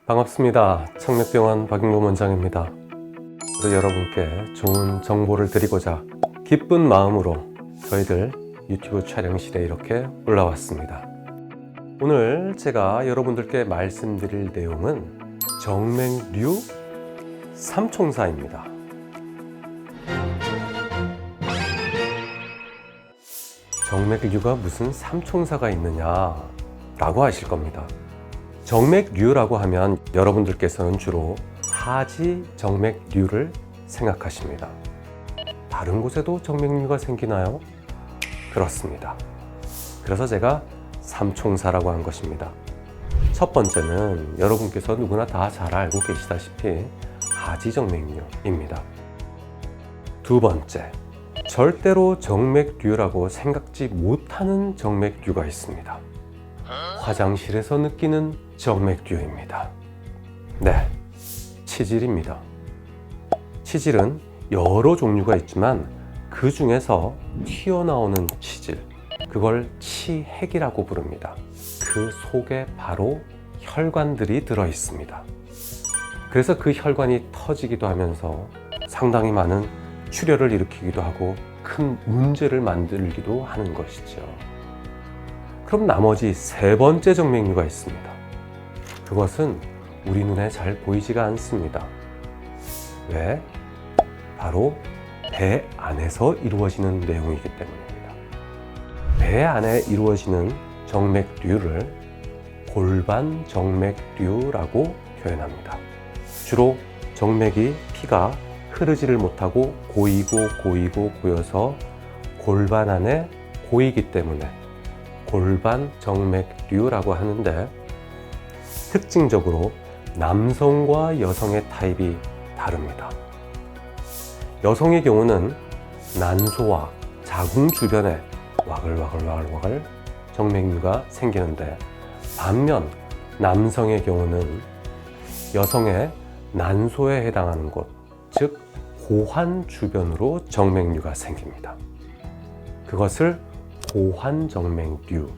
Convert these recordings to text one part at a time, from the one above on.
반갑습니다. 청맥병원 박용범 원장입니다. 여러분께 좋은 정보를 드리고자 기쁜 마음으로 저희들 유튜브 촬영실에 이렇게 올라왔습니다. 오늘 제가 여러분들께 말씀드릴 내용은 정맥류 삼총사입니다. 정맥류가 무슨 삼총사가 있느냐 라고 하실 겁니다. 정맥류라고 하면 여러분들께서는 주로 하지 정맥류를 생각하십니다. 다른 곳에도 정맥류가 생기나요? 그렇습니다. 그래서 제가 삼총사라고 한 것입니다. 첫 번째는 여러분께서 누구나 다 잘 알고 계시다시피 하지 정맥류입니다. 두 번째, 절대로 정맥류라고 생각지 못하는 정맥류가 있습니다. 화장실에서 느끼는 정맥류입니다. 네, 치질입니다. 치질은 여러 종류가 있지만 그 중에서 튀어나오는 치질, 그걸 치핵이라고 부릅니다. 그 속에 바로 혈관들이 들어 있습니다. 그래서 그 혈관이 터지기도 하면서 상당히 많은 출혈을 일으키기도 하고 큰 문제를 만들기도 하는 것이죠. 그럼 나머지 세 번째 정맥류가 있습니다. 그것은 우리 눈에 잘 보이지가 않습니다. 왜? 바로 배 안에서 이루어지는 내용이기 때문입니다. 배 안에 이루어지는 정맥류를 골반 정맥류라고 표현합니다. 주로 정맥이 피가 흐르지를 못하고 고여서 골반 안에 고이기 때문에 골반 정맥류라고 하는데, 특징적으로 남성과 여성의 타입이 다릅니다. 여성의 경우는 난소와 자궁 주변에 와글와글 정맥류가 생기는데, 반면 남성의 경우는 여성의 난소에 해당하는 곳, 즉 고환 주변으로 정맥류가 생깁니다. 그것을 고환정맥류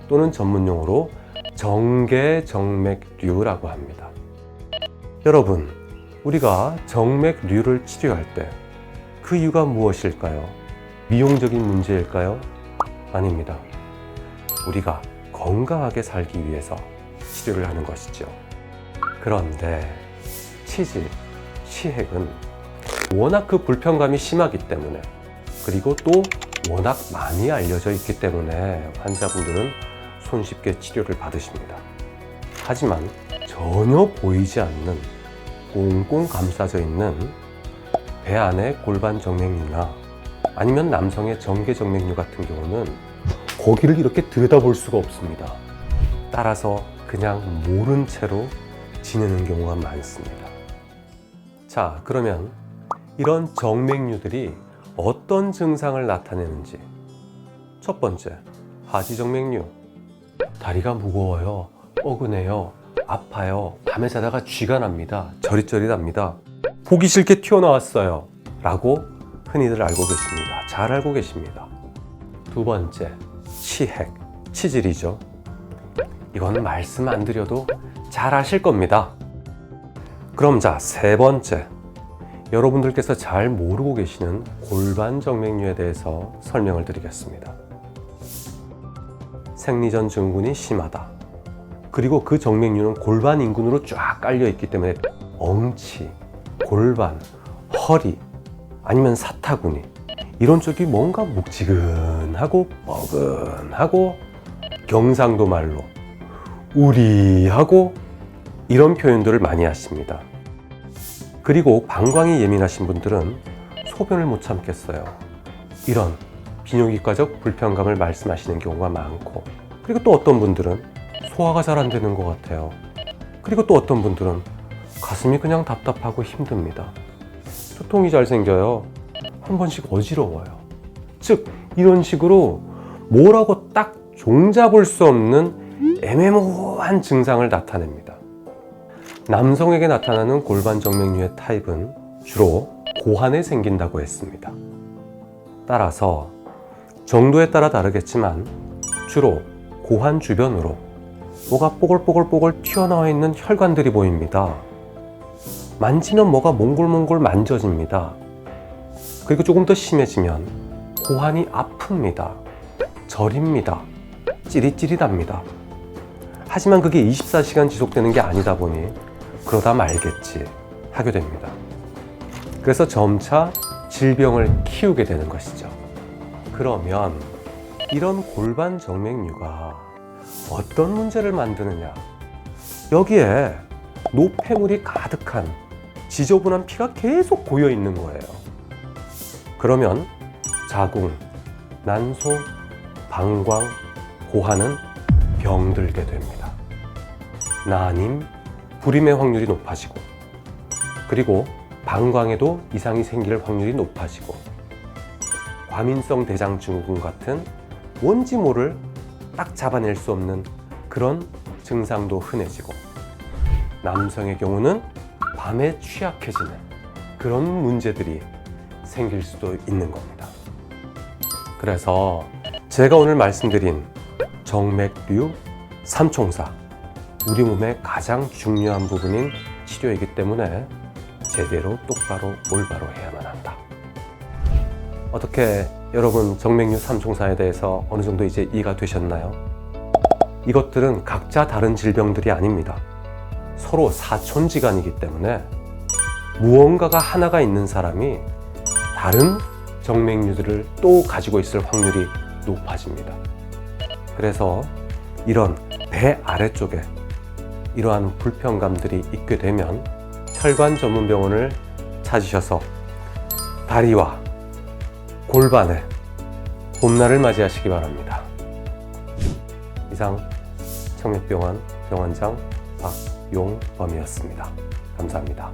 또는 전문용어로 정계정맥류라고 합니다. 여러분, 우리가 정맥류를 치료할 때 그 이유가 무엇일까요? 미용적인 문제일까요? 아닙니다. 우리가 건강하게 살기 위해서 치료를 하는 것이죠. 그런데 치질, 치핵은 워낙 그 불편감이 심하기 때문에, 그리고 또 워낙 많이 알려져 있기 때문에 환자분들은 손쉽게 치료를 받으십니다. 하지만 전혀 보이지 않는 꽁꽁 감싸져 있는 배 안의 골반 정맥류나 아니면 남성의 정계정맥류 같은 경우는 거기를 이렇게 들여다볼 수가 없습니다. 따라서 그냥 모른 채로 지내는 경우가 많습니다. 자, 그러면 이런 정맥류들이 어떤 증상을 나타내는지. 첫 번째, 하지 정맥류. 다리가 무거워요, 뻐근해요, 아파요, 밤에 자다가 쥐가 납니다, 저릿저릿합니다, 보기 싫게 튀어나왔어요 라고 흔히들 알고 계십니다. 잘 알고 계십니다. 두 번째, 치핵, 치질이죠. 이건 말씀 안 드려도 잘 아실 겁니다. 그럼 자, 세 번째, 여러분들께서 잘 모르고 계시는 골반 정맥류에 대해서 설명을 드리겠습니다. 생리전 증후군이 심하다. 그리고 그 정맥류는 골반 인근으로 쫙 깔려 있기 때문에 엉치, 골반, 허리, 아니면 사타구니, 이런 쪽이 뭔가 묵지근하고 뻐근하고, 경상도 말로 우리하고, 이런 표현들을 많이 하십니다. 그리고 방광이 예민하신 분들은 소변을 못 참겠어요. 이런 비뇨기과적 불편감을 말씀하시는 경우가 많고, 그리고 또 어떤 분들은 소화가 잘 안 되는 것 같아요. 그리고 또 어떤 분들은 가슴이 그냥 답답하고 힘듭니다. 두통이 잘 생겨요. 한 번씩 어지러워요. 즉, 이런 식으로 뭐라고 딱 종잡을 수 없는 애매모호한 증상을 나타냅니다. 남성에게 나타나는 골반 정맥류의 타입은 주로 고환에 생긴다고 했습니다. 따라서 정도에 따라 다르겠지만 주로 고환 주변으로 뭐가 뽀글뽀글뽀글 튀어나와 있는 혈관들이 보입니다. 만지면 뭐가 몽골몽골 만져집니다. 그리고 조금 더 심해지면 고환이 아픕니다. 저립니다. 찌릿찌릿합니다. 하지만 그게 24시간 지속되는 게 아니다 보니 그러다 말겠지 하게 됩니다. 그래서 점차 질병을 키우게 되는 것이죠. 그러면 이런 골반 정맥류가 어떤 문제를 만드느냐? 여기에 노폐물이 가득한 지저분한 피가 계속 고여 있는 거예요. 그러면 자궁, 난소, 방광, 고환은 병들게 됩니다. 난임, 불임의 확률이 높아지고, 그리고 방광에도 이상이 생길 확률이 높아지고, 과민성 대장증후군 같은 뭔지 모를 딱 잡아낼 수 없는 그런 증상도 흔해지고, 남성의 경우는 밤에 취약해지는 그런 문제들이 생길 수도 있는 겁니다. 그래서 제가 오늘 말씀드린 정맥류 삼총사, 우리 몸의 가장 중요한 부분인 치료이기 때문에 제대로 똑바로 올바로 해야만 한다. 어떻게 여러분 정맥류 삼총사에 대해서 어느 정도 이제 이해가 되셨나요? 이것들은 각자 다른 질병들이 아닙니다. 서로 사촌지간이기 때문에 무언가가 하나가 있는 사람이 다른 정맥류들을 또 가지고 있을 확률이 높아집니다. 그래서 이런 배 아래쪽에 이러한 불편감들이 있게 되면 혈관 전문 병원을 찾으셔서 다리와 골반에 봄날을 맞이하시기 바랍니다. 이상 청맥병원 병원장 박용범이었습니다. 감사합니다.